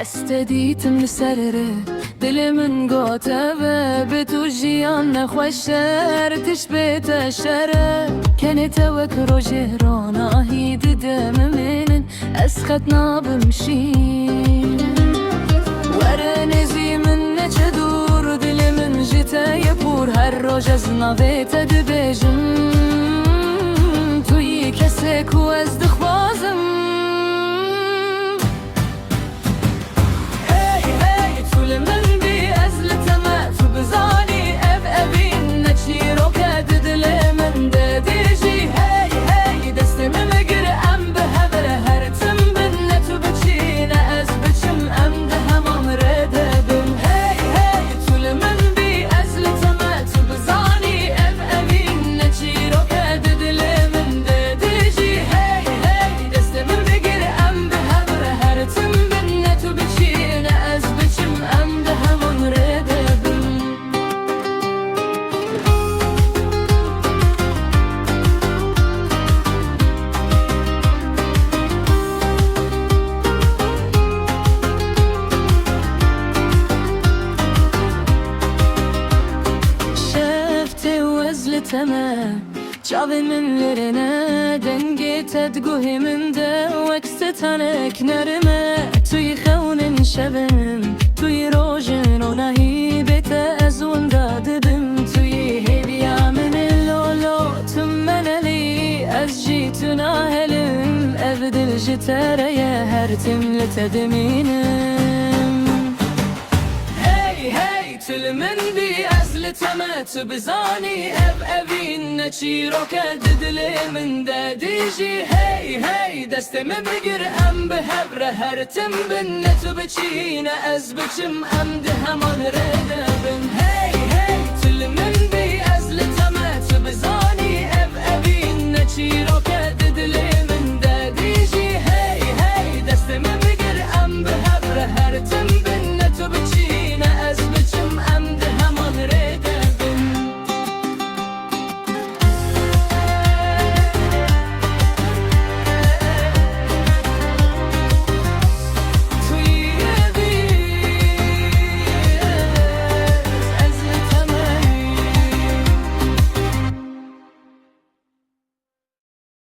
استدیتم سره دل من گاته و به تو جیان نخوشتر تش بیت شره کنی توک رو جهرانا هید دم من از خط نابمشین وره نزی من نچه دور دل من جتا یپور هر روز از نویت دبیجم توی کسی کو از دخوازم من بی از لطمه تو بزانی ابین نچی رو که دل من دیجی هی هی دست من مگر ام به هبر هر تم بن تو بچینه از بچم ام ده همان رده بم هی هی طول من بی از لطمه تو بزانی ابین نچی رو که دل من دیجی هی هی دست من مگر ام به هبر هر تم بن تو بچینه از بچم ام ده همون رده بم شفته وزل تمام جاوی من لرنه دنگی تدگوهی من ده وکستانک نرمه توی خونن شبم توی روژن و نهی بیت از اون دادم توی هیبیا من لولو تو من علی از جیتو ناهلم ابدل جتره یه هر تمل تدمینم هی هی تل من بی از لطمه تو بزانی ابین نچی رو که دل من دیجی هی هی دست من بگیر ام به هبر هر تم بن تو بچینه از بچم ام ده همان ره